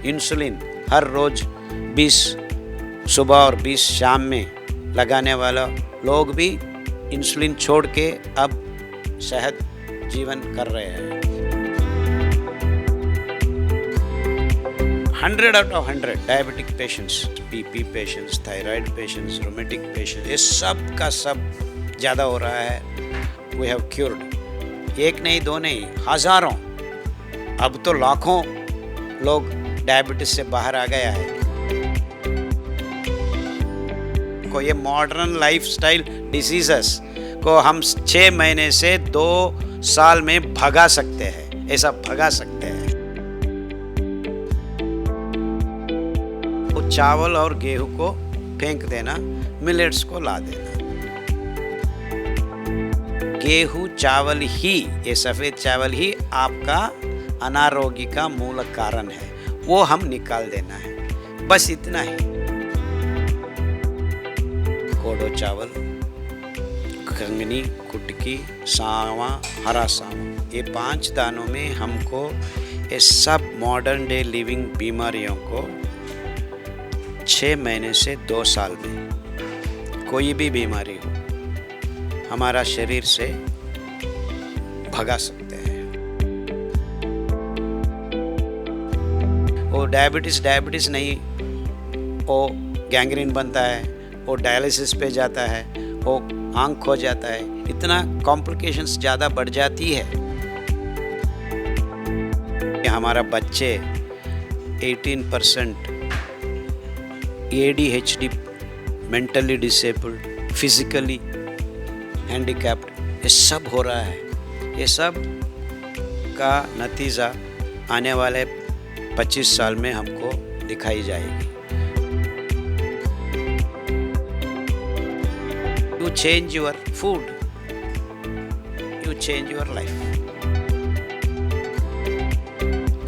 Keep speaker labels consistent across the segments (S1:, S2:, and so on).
S1: Insulin हर रोज़ 20 सुबह और 20 शाम में लगाने वाला लोग भी इंसुलिन छोड़ के अब सेहत जीवन कर रहे हैं। 100 out of 100 diabetic patients, BP patients, thyroid patients, rheumatic patients, ये सब का सब ज़्यादा हो रहा है। We have cured. एक नहीं, दो नहीं, हज़ारों, अब तो लाखों लोग डायबिटीज से बाहर आ गया है। को ये मॉडर्न लाइफस्टाइल डिसीजेस को हम 6 महीने से 2 साल में भगा सकते हैं, ऐसा भगा सकते हैं। वो चावल और गेहूं को फेंक देना, मिलेट्स को ला देना। गेहूं चावल ही, ये सफ़ेद चावल ही आपका अनारोग्य का मूल कारण है, वो हम निकाल देना है, बस इतना ही। कोडो चावल, कंगनी, कुटकी, सावा, हरा सावा, ये 5 दानों में हमको ये सब मॉडर्न डे लिविंग बीमारियों को 6 महीने से 2 साल में कोई भी बीमारी हो हमारा शरीर से भगा सकते हैं। वो डायबिटीज़ नहीं, वो गैंग्रीन बनता है, वो डायलिसिस पे जाता है, वो आँख खो जाता है, इतना कॉम्प्लिकेशंस ज़्यादा बढ़ जाती है। हमारा बच्चे 18% ADHD, mentally disabled, physically handicapped, ये सब हो रहा है। ये सब का नतीजा आने वाले 25 साल में हमको दिखाई जाएगी। You change your food, you change your life.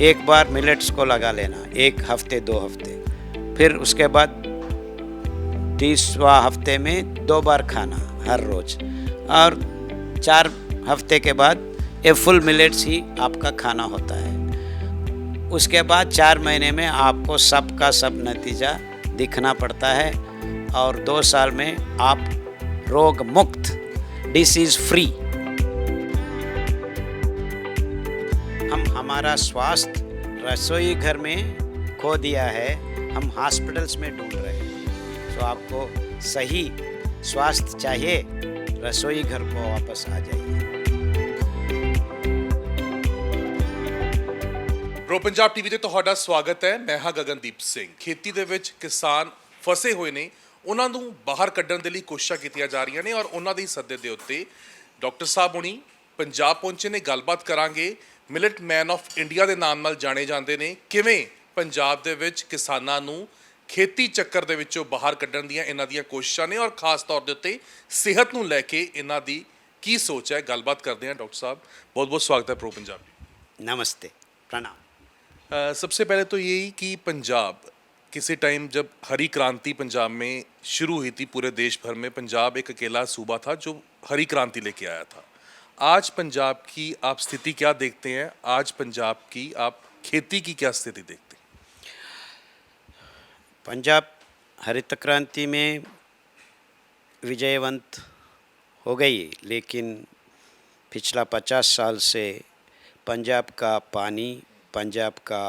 S1: एक बार मिलेट्स को लगा लेना, 1 हफ्ते 2 हफ्ते, फिर उसके बाद 30वां हफ्ते में 2 बार खाना हर रोज़, और 4 हफ्ते के बाद ये फुल मिलेट्स ही आपका खाना होता है। उसके बाद 4 महीने में आपको सब का सब नतीजा दिखना पड़ता है, और 2 साल में आप रोग मुक्त, डिसीज फ्री। हम हमारा स्वास्थ्य रसोई घर में खो दिया है, हम हॉस्पिटल्स में ढूंढ रहे हैं। तो आपको सही स्वास्थ्य चाहिए, रसोई घर को वापस आ जाइए।
S2: ਪ੍ਰੋ ਪੰਜਾਬ ਟੀਵੀ ਤੇ ਤੁਹਾਡਾ ਸਵਾਗਤ ਹੈ। ਮੈਂ ਹਾਂ ਗਗਨਦੀਪ ਸਿੰਘ। ਖੇਤੀ ਦੇ ਵਿੱਚ ਕਿਸਾਨ ਫਸੇ ਹੋਏ ਨੇ, ਉਹਨਾਂ ਨੂੰ ਬਾਹਰ ਕੱਢਣ ਦੇ ਲਈ ਕੋਸ਼ਿਸ਼ਾਂ ਕੀਤੀਆਂ ਜਾ ਰਹੀਆਂ ਨੇ, ਔਰ ਉਹਨਾਂ ਦੇ ਸੱਦੇ ਦੇ ਉੱਤੇ ਡਾਕਟਰ ਸਾਹਿਬ ਹੁਣੀ ਪੰਜਾਬ ਪਹੁੰਚੇ ਨੇ। ਗੱਲਬਾਤ ਕਰਾਂਗੇ। ਮਿਲਟ ਮੈਨ ਆਫ ਇੰਡੀਆ ਦੇ ਨਾਮ ਨਾਲ ਜਾਣੇ ਜਾਂਦੇ ਨੇ। ਕਿਵੇਂ ਪੰਜਾਬ ਦੇ ਵਿੱਚ ਕਿਸਾਨਾਂ ਨੂੰ ਖੇਤੀ ਚੱਕਰ ਦੇ ਵਿੱਚੋਂ ਬਾਹਰ ਕੱਢਣ ਦੀਆਂ ਇਹਨਾਂ ਦੀਆਂ ਕੋਸ਼ਿਸ਼ਾਂ ਨੇ, ਔਰ ਖਾਸ ਤੌਰ ਦੇ ਉੱਤੇ ਸਿਹਤ ਨੂੰ ਲੈ ਕੇ ਇਹਨਾਂ ਦੀ ਕੀ ਸੋਚ ਹੈ। ਗੱਲਬਾਤ ਕਰਦੇ ਹਾਂ। ਡਾਕਟਰ ਸਾਹਿਬ बहुत बहुत स्वागत है प्रो पंजाब।
S1: नमस्ते, प्रणाम।
S2: सबसे पहले तो यही कि पंजाब किसी टाइम जब हरी क्रांति पंजाब में शुरू हुई थी, पूरे देश भर में पंजाब एक अकेला सूबा था जो हरी क्रांति लेके आया था। आज पंजाब की आप स्थिति क्या देखते हैं? आज पंजाब की आप खेती की क्या स्थिति देखते हैं?
S1: पंजाब हरित क्रांति में विजयवंत हो गई, लेकिन पिछला 50 साल से पंजाब का पानी, पंजाब का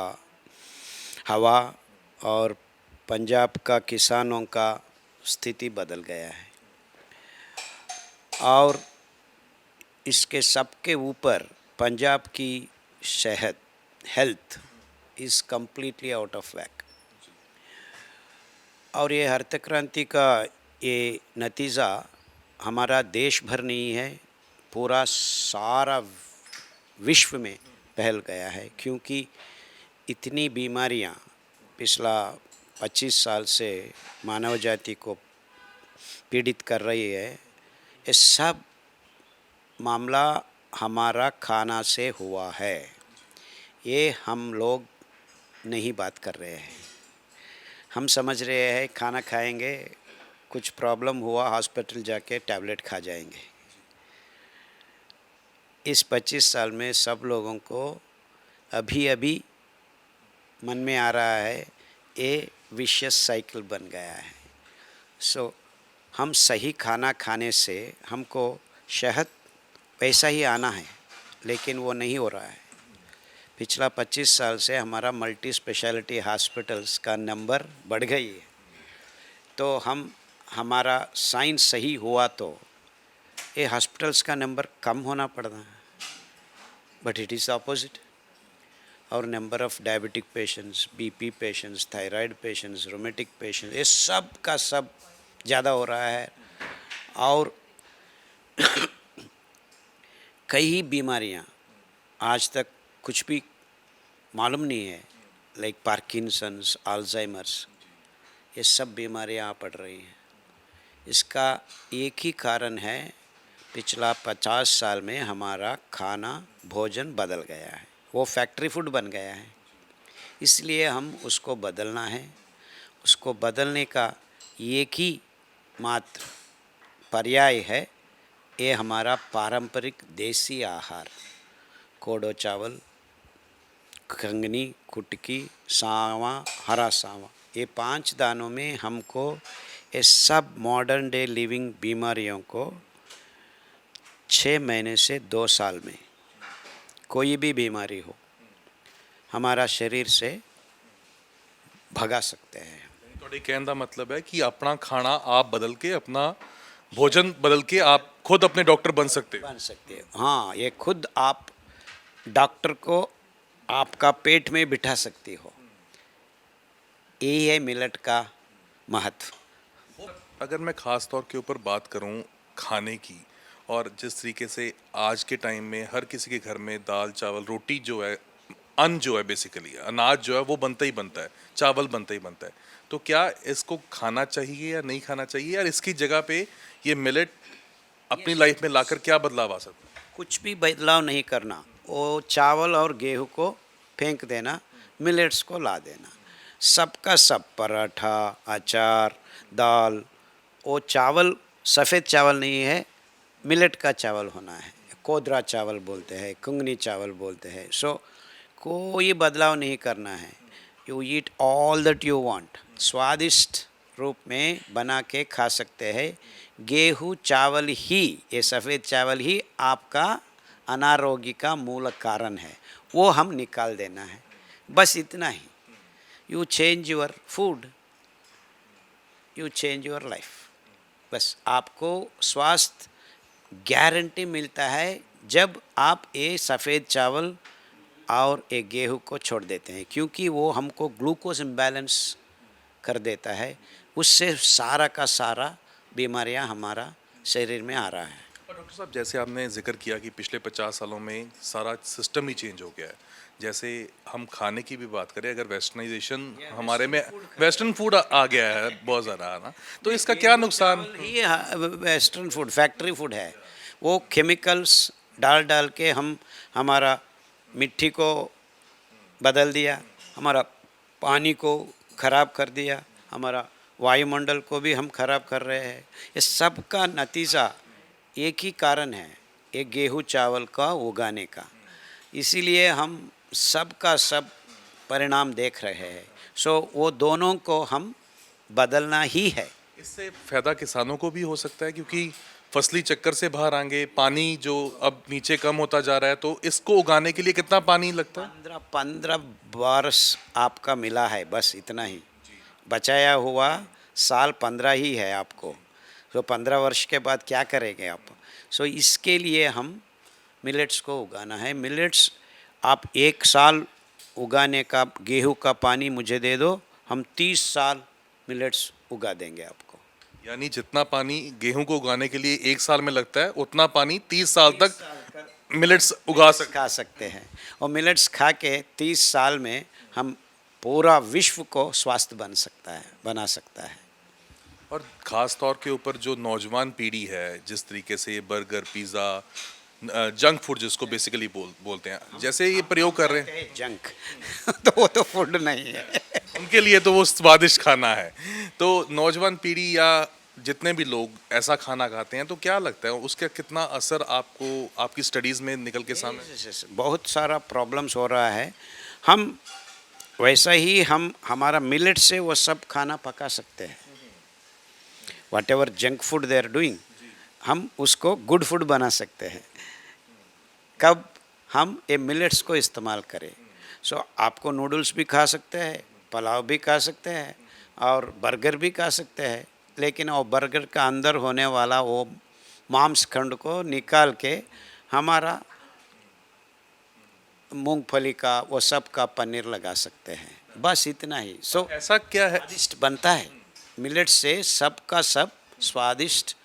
S1: हवा और पंजाब का किसानों का स्थिति बदल गया है, और इसके सबके ऊपर पंजाब की सेहत, health is completely out of whack. और ये हरित क्रांति का ये नतीजा हमारा देश भर नहीं है, पूरा सारा विश्व में फैल गया है, क्योंकि इतनी बीमारियां पिछला 25 साल से मानव जाति को पीड़ित कर रही है। ये सब मामला हमारा खाना से हुआ है, ये हम लोग नहीं बात कर रहे हैं। हम समझ रहे हैं खाना खाएंगे, कुछ प्रॉब्लम हुआ, हॉस्पिटल जाके टैबलेट खा जाएंगे। इस 25 साल में सब लोगों को अभी अभी मन में आ रहा है ये विशियस साइकिल बन गया है। सो हम सही खाना खाने से हमको सेहत वैसा ही आना है, लेकिन वो नहीं हो रहा है। पिछला 25 साल से हमारा मल्टी स्पेशलिटी हॉस्पिटल्स का नंबर बढ़ गई है। तो हमारा साइंस सही हुआ तो ये हॉस्पिटल्स का नंबर कम होना पड़ता है, बट इट इज़ ऑपोजिट। और number of diabetic patients, BP patients, thyroid patients, rheumatic patients, ये सब का सब ज़्यादा हो रहा है। और कई बीमारियां आज तक कुछ भी मालूम नहीं है, लाइक पार्किंसंस, अल्जाइमर्स, ये सब बीमारियां पड़ रही हैं। इसका एक ही कारण है, पिछला 50 साल में हमारा खाना भोजन बदल गया है, वो फैक्ट्री फूड बन गया है। इसलिए हम उसको बदलना है। उसको बदलने का एक ही मात्र पर्याय है, ये हमारा पारंपरिक देसी आहार, कोडो चावल, कंगनी, कुटकी, सावा, हरा सावा, ये 5 दानों में हमको ये सब मॉडर्न डे लिविंग बीमारियों को 6 महीने से 2 साल में, कोई भी बीमारी हो, हमारा शरीर से भगा सकते हैं।
S2: ਤੁਹਾਡੇ ਕਹਿਣ ਦਾ ਮਤਲਬ ਹੈ ਕਿ ਆਪਣਾ ਖਾਣਾ ਆਪ ਬਦਲ ਕੇ ਆਪਣਾ भोजन बदल के आप खुद अपने डॉक्टर बन सकते हो।
S1: बन सकते हो, हाँ। ये खुद आप डॉक्टर को आपका पेट में बिठा सकती हो। यही है मिलेट का महत्व।
S2: अगर मैं ख़ास तौर के ऊपर बात करूं खाने की, और जिस तरीके से आज के टाइम में हर किसी के घर में दाल चावल रोटी जो है, अन्न जो है, बेसिकली अनाज जो है वो बनता ही बनता है, चावल बनता ही बनता है, तो क्या इसको खाना चाहिए या नहीं खाना चाहिए, और इसकी जगह पे ये मिलेट अपनी लाइफ में लाकर क्या बदलाव आ सकता है?
S1: कुछ भी बदलाव नहीं करना, वो चावल और गेहूं को फेंक देना, मिलेट्स को ला देना। सबका सब पराठा, अचार, दाल, वो चावल सफ़ेद चावल नहीं है, मिलेट का चावल होना है। कोदरा चावल बोलते हैं, कुंगनी चावल बोलते हैं। सो कोई बदलाव नहीं करना है। You eat all that you want. स्वादिष्ट रूप में बना के खा सकते हैं। गेहूँ चावल ही, ये सफ़ेद चावल ही आपका अनारोग्य का मूल कारण है, वो हम निकाल देना है, बस इतना ही। You change your food, you change your life. बस आपको स्वास्थ्य गारंटी मिलता है जब आप ये सफ़ेद चावल और एक गेहूं को छोड़ देते हैं, क्योंकि वो हमको ग्लूकोज इम्बैलेंस कर देता है। उससे सारा का सारा बीमारियां हमारा शरीर में आ रहा है।
S2: और डॉक्टर साहब, जैसे आपने जिक्र किया कि पिछले 50 सालों में सारा सिस्टम ही चेंज हो गया है, जैसे हम खाने की भी बात करें, अगर वेस्टर्नाइजेशन हमारे में, वेस्टर्न फूड आ गया है बहुत ज़्यादा, है ना, तो इसका क्या नुकसान?
S1: ये वेस्टर्न फूड फैक्ट्री फूड है। वो केमिकल्स डाल डाल के हम हमारा मिट्टी को बदल दिया, हमारा पानी को ख़राब कर दिया, हमारा वायुमंडल को भी हम ख़राब कर रहे हैं। ये सब का नतीजा एक ही कारण है, एक गेहूँ चावल का उगाने का। इसीलिए हम सब का सब परिणाम देख रहे हैं। सो वो दोनों को हम बदलना ही है।
S2: इससे फ़ायदा किसानों को भी हो सकता है, क्योंकि फसली चक्कर से बाहर आएंगे, पानी जो अब नीचे कम होता जा रहा है, तो इसको उगाने के लिए कितना पानी लगता है?
S1: 15 वर्ष आपका मिला है, बस इतना ही बचाया हुआ साल 15 ही है आपको। तो 15 वर्ष के बाद क्या करेंगे आप? सो इसके लिए हम मिलेट्स को उगाना है। मिलेट्स आप 1 साल उगाने का गेहूं का पानी मुझे दे दो, हम 30 साल मिलेट्स उगा देंगे आपको।
S2: यानी जितना पानी गेहूं को उगाने के लिए 1 साल में लगता है, उतना पानी 30 साल तक मिलेट्स उगा
S1: खा सकते हैं। और मिलेट्स खा के 30 साल में हम पूरा विश्व को स्वस्थ बना सकता है।
S2: और ख़ास तौर के ऊपर जो नौजवान पीढ़ी है, जिस तरीके से ये बर्गर, पिज़्ज़ा, जंक फूड जिसको बेसिकली बोलते हैं, जैसे ये प्रयोग कर रहे हैं,
S1: जंक तो वो तो फूड नहीं है।
S2: उनके लिए तो वो स्वादिष्ट खाना है। तो नौजवान पीढ़ी या जितने भी लोग ऐसा खाना खाते हैं, तो क्या लगता है उसका कितना असर आपको आपकी स्टडीज़ में निकल के सामने?
S1: बहुत सारा प्रॉब्लम्स हो रहा है। हम वैसा ही हम हमारा मिलेट से वो सब खाना पका सकते हैं। Whatever junk food they are doing, हम उसको गुड फूड बना सकते हैं। कब हम ये मिलेट्स को इस्तेमाल करें। सो आपको नूडल्स भी खा सकते हैं, पुलाव भी खा सकते हैं और बर्गर भी खा सकते हैं, लेकिन वो बर्गर का अंदर होने वाला वो मांस खंड को निकाल के हमारा मूंगफली का वो सब का पनीर लगा सकते हैं, बस इतना ही। सो
S2: ऐसा क्या है?
S1: स्वादिष्ट बनता है। मिलेट से सब का सब स्वादिष्ट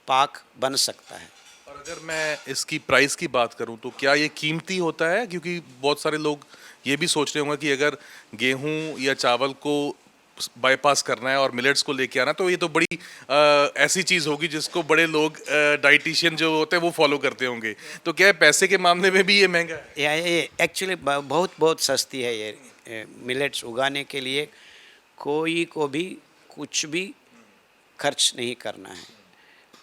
S1: पाक बन सकता है।
S2: और अगर मैं इसकी प्राइस की बात करूं तो क्या ये कीमती होता है? क्योंकि बहुत सारे लोग ये भी सोच रहे होंगे कि अगर गेहूं या चावल को बाईपास करना है और मिलेट्स को लेके आना, तो ये तो बड़ी ऐसी चीज़ होगी जिसको बड़े लोग डाइटिशियन जो होते हैं वो फॉलो करते होंगे। तो क्या है, पैसे के मामले में भी ये महंगा है?
S1: ये एक्चुअली बहुत बहुत सस्ती है ये मिलेट्स उगाने के लिए कोई को भी कुछ भी खर्च नहीं करना है।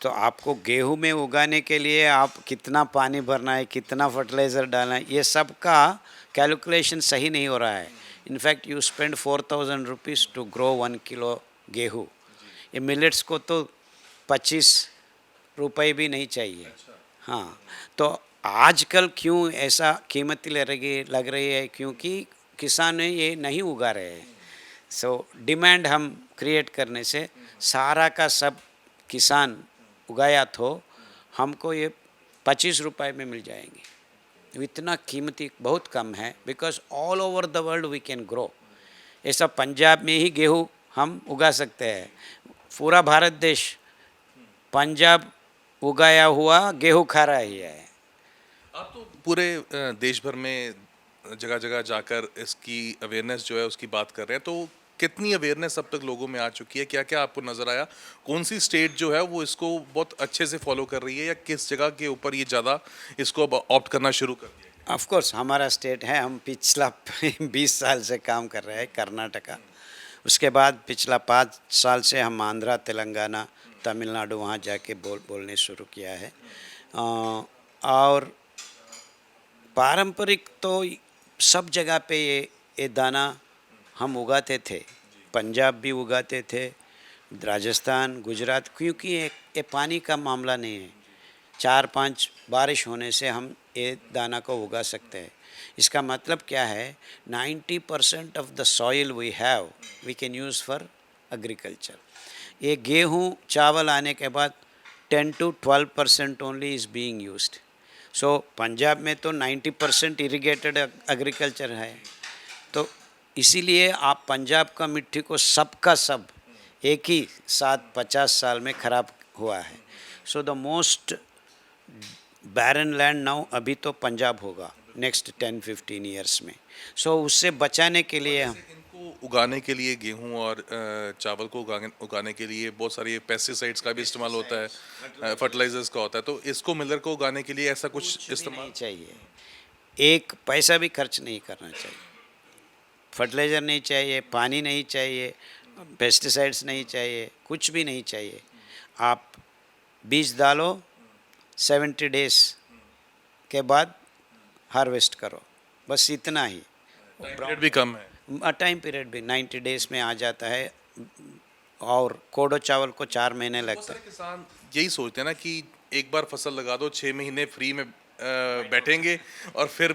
S1: तो आपको गेहूं में उगाने के लिए आप कितना पानी भरना है, कितना फर्टिलाइज़र डालना है, ये सब का कैलकुलेशन सही नहीं हो रहा है। In fact you spend 4,000 rupees to grow 1 kilo गेहूँ। ये मिलेट्स को तो 25 रुपए भी नहीं चाहिए। हाँ, तो आजकल क्यों ऐसा कीमती लग रही है, क्योंकि किसान ये नहीं उगा रहे हैं। सो डिमांड हम क्रिएट करने से सारा का सब किसान उगाया तो हमको ये 25 रुपए में मिल जाएंगे। इतना कीमती बहुत कम है, because all over the world we can grow. ऐसा पंजाब में ही गेहूँ हम उगा सकते हैं। पूरा भारत देश पंजाब उगाया हुआ गेहूँ खा रहा ही है।
S2: आप तो पूरे देश भर में जगह जगह जाकर इसकी अवेयरनेस जो है उसकी बात कर रहे हैं, तो कितनी अवेयरनेस अब तक लोगों में आ चुकी है? क्या क्या आपको नज़र आया? कौन सी स्टेट जो है वो इसको बहुत अच्छे से फॉलो कर रही है, या किस जगह के ऊपर ये ज़्यादा इसको अब ऑप्ट करना शुरू कर दिया?
S1: ऑफ कोर्स हमारा स्टेट है, हम पिछला 20 साल से काम कर रहे हैं कर्नाटका। उसके बाद पिछला 5 साल से हम आंध्रा, तेलंगाना, तमिलनाडु वहाँ जाके बोलने शुरू किया है। और पारंपरिक तो सब जगह पे ये दाना हम उगाते थे। पंजाब भी उगाते थे, राजस्थान, गुजरात, क्योंकि ये पानी का मामला नहीं है। 4-5 बारिश होने से हम ये दाना को उगा सकते हैं। इसका मतलब क्या है, 90% of the soil we have we can use for agriculture. ये गेहूँ चावल आने के बाद 10 to 12% only is being used. So Punjab में तो 90% इरिगेटेड एग्रीकल्चर है। तो इसीलिए आप पंजाब का मिट्टी को सब का सब एक ही साथ 50 साल में ख़राब हुआ है। So the most barren land now अभी तो पंजाब होगा नेक्स्ट 10-15 ईयर्स में। सो उससे बचाने के लिए हम
S2: इनको उगाने के लिए, गेहूं और चावल को उगाने के लिए बहुत सारे पेस्टिसाइड्स का भी इस्तेमाल होता है, फर्टिलाइजर्स का होता है, तो इसको मिलर को उगाने के लिए ऐसा कुछ इस्तेमाल
S1: नहीं चाहिए, एक पैसा भी खर्च नहीं करना चाहिए। फर्टिलाइज़र नहीं चाहिए, पानी नहीं चाहिए, पेस्टिसाइड्स नहीं चाहिए, कुछ भी नहीं चाहिए। आप बीज डालो, 70 डेज के बाद हार्वेस्ट करो, बस इतना ही।
S2: पीरियड भी कम है?
S1: टाइम पीरियड भी 90 डेज में आ जाता है, और कोडो चावल को 4 महीने
S2: बहुत
S1: लगता
S2: सारे
S1: है।
S2: किसान यही सोचते हैं ना कि एक बार फसल लगा दो, 6 महीने फ्री में बैठेंगे, और फिर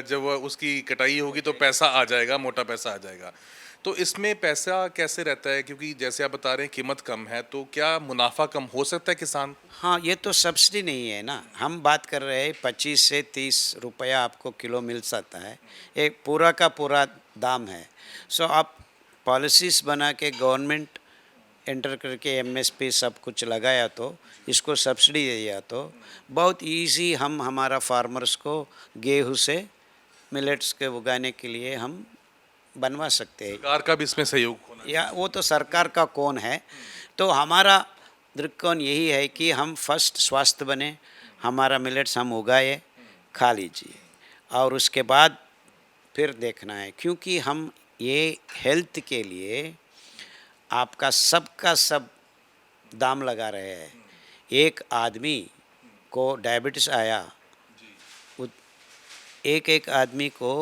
S2: जब उसकी कटाई होगी तो पैसा आ जाएगा, मोटा पैसा आ जाएगा। तो इसमें पैसा कैसे रहता है? क्योंकि जैसे आप बता रहे हैं कीमत कम है, तो क्या मुनाफा कम हो सकता है किसान को?
S1: हाँ, ये तो सब्सिडी नहीं है ना, हम बात कर रहे हैं 25 से 30 रुपया आपको किलो मिल सकता है, एक पूरा का पूरा दाम है। सो आप पॉलिसीज़ बना के गवर्नमेंट एंटर करके एमएसपी सब कुछ लगाया, तो इसको सब्सिडी दिया तो बहुत इजी हम हमारा फार्मर्स को गेहूँ से मिलेट्स के उगाने के लिए हम बनवा सकते हैं।
S2: सरकार का भी इसमें सहयोग होना चाहिए।
S1: या वो तो सरकार का कौन है, तो हमारा दृष्टिकोण यही है कि हम फर्स्ट स्वस्थ बने, हमारा मिलेट्स हम उगाए, खा लीजिए, और उसके बाद फिर देखना है, क्योंकि हम ये हेल्थ के लिए आपका सब का सब दाम लगा रहे हैं। एक आदमी को डायबिटीज़ आया, एक एक आदमी को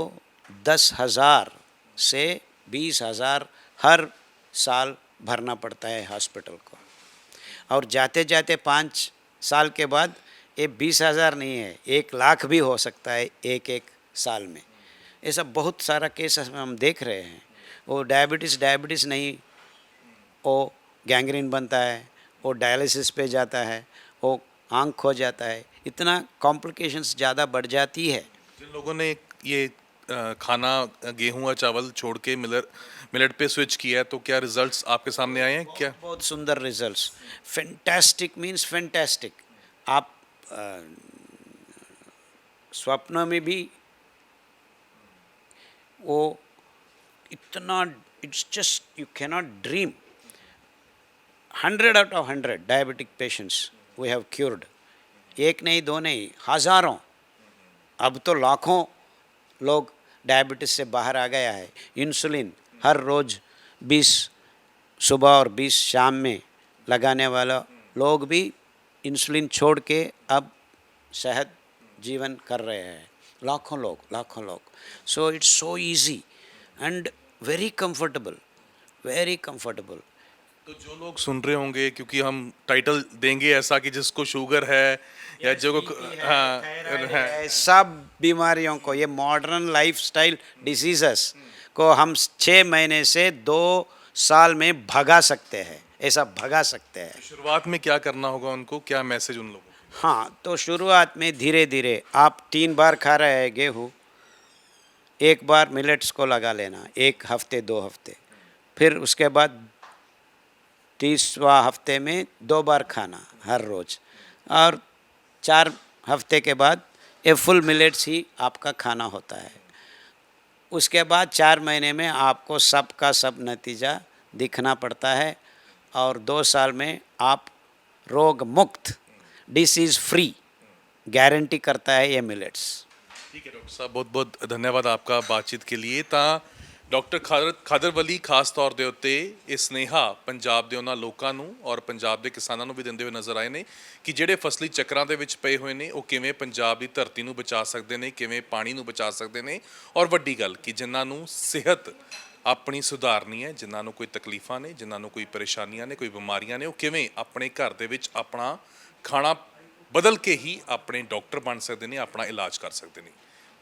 S1: 10,000 से 20,000 हर साल भरना पड़ता है हॉस्पिटल को, और जाते जाते 5 साल के बाद ये 20,000 नहीं है, 1 लाख भी हो सकता है एक एक साल में। ऐसा बहुत सारा केस हम देख रहे हैं। वो डायबिटीज़ नहीं, वो गैंग्रीन बनता है, वो डायलिसिस पे जाता है, वो आँख खो जाता है, इतना कॉम्प्लिकेशंस ज़्यादा बढ़ जाती है।
S2: जिन लोगों ने ये खाना गेहूं या चावल छोड़ के मिलेट पे स्विच किया है, तो क्या रिजल्ट्स आपके सामने आए हैं क्या?
S1: बहुत सुंदर रिजल्ट्स, फैंटास्टिक मीन्स फैंटास्टिक। आप स्वप्न में भी वो इतना, it's just you cannot dream. 100 out of 100 diabetic patients we have cured. एक नहीं, दो नहीं, हज़ारों, अब तो लाखों लोग डायबिटीज़ से बाहर आ गया है। इंसुलिन हर रोज़ 20 सुबह और 20 शाम में लगाने वाला लोग भी इंसुलिन छोड़ के अब सेहत जीवन कर रहे हैं, लाखों लोग। So it's so easy and very comfortable, very comfortable.
S2: तो जो लोग सुन रहे होंगे, क्योंकि हम टाइटल देंगे ऐसा कि जिसको शुगर है या जो हाँ
S1: है, सब बीमारियों को, ये मॉडर्न लाइफस्टाइल डिसीजेस को हम 6 महीने से 2 साल में भगा सकते हैं, ऐसा भगा सकते हैं।
S2: शुरुआत में क्या करना होगा उनको, क्या मैसेज उन लोगों को?
S1: हाँ, तो शुरुआत में धीरे धीरे आप 3 बार खा रहे हैं गेहूँ, 1 बार मिलेट्स को लगा लेना, 1 हफ्ते 2 हफ्ते, फिर उसके बाद 30वां हफ्ते में 2 बार खाना हर रोज़, और 4 हफ्ते के बाद ये फुल मिलेट्स ही आपका खाना होता है। उसके बाद 4 महीने में आपको सब का सब नतीजा दिखना पड़ता है, और 2 साल में आप रोग मुक्त, डिसीज़ फ्री गारंटी करता है ये मिलेट्स।
S2: ठीक है डॉक्टर साहब, बहुत बहुत धन्यवाद आपका बातचीत के लिए। ਤਾਂ ਡਾਕਟਰ ਖਾਦਰ ਵਲੀ ਖਾਸ ਤੌਰ ਦੇ ਉੱਤੇ ਇਹ ਸਨੇਹਾ ਪੰਜਾਬ ਦੇ ਉਹਨਾਂ ਲੋਕਾਂ ਨੂੰ ਔਰ ਪੰਜਾਬ ਦੇ ਕਿਸਾਨਾਂ ਨੂੰ ਵੀ ਦਿੰਦੇ ਹੋਏ ਨਜ਼ਰ ਆਏ ਨੇ ਕਿ ਜਿਹੜੇ ਫਸਲੀ ਚੱਕਰਾਂ ਦੇ ਵਿੱਚ ਪਏ ਹੋਏ ਨੇ ਉਹ ਕਿਵੇਂ ਪੰਜਾਬ ਦੀ ਧਰਤੀ ਨੂੰ ਬਚਾ ਸਕਦੇ ਨੇ, ਕਿਵੇਂ ਪਾਣੀ ਨੂੰ ਬਚਾ ਸਕਦੇ ਨੇ, ਔਰ ਵੱਡੀ ਗੱਲ ਕਿ ਜਿਨ੍ਹਾਂ ਨੂੰ ਸਿਹਤ ਆਪਣੀ ਸੁਧਾਰਨੀ ਹੈ, ਜਿਨ੍ਹਾਂ ਨੂੰ ਕੋਈ ਤਕਲੀਫਾਂ ਨੇ, ਜਿਨ੍ਹਾਂ ਨੂੰ ਕੋਈ ਪਰੇਸ਼ਾਨੀਆਂ ਨੇ, ਕੋਈ ਬਿਮਾਰੀਆਂ ਨੇ, ਉਹ ਕਿਵੇਂ ਆਪਣੇ ਘਰ ਦੇ ਵਿੱਚ ਆਪਣਾ ਖਾਣਾ ਬਦਲ ਕੇ ਹੀ ਆਪਣੇ ਡਾਕਟਰ ਬਣ ਸਕਦੇ ਨੇ, ਆਪਣਾ ਇਲਾਜ ਕਰ ਸਕਦੇ ਨੇ।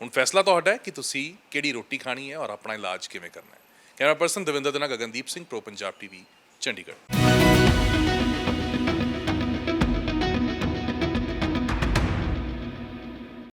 S2: ਹੁਣ ਫੈਸਲਾ ਤੁਹਾਡਾ ਹੈ ਕਿ ਤੁਸੀਂ ਕਿਹੜੀ ਰੋਟੀ ਖਾਣੀ ਹੈ ਔਰ ਆਪਣਾ ਇਲਾਜ ਕਿਵੇਂ ਕਰਨਾ ਹੈ। ਕੈਮਰਾ ਪਰਸਨ ਦਵਿੰਦਰ ਦੇ ਨਾਲ ਗਗਨਦੀਪ ਸਿੰਘ, ਪ੍ਰੋ ਪੰਜਾਬ ਟੀਵੀ, ਚੰਡੀਗੜ੍ਹ।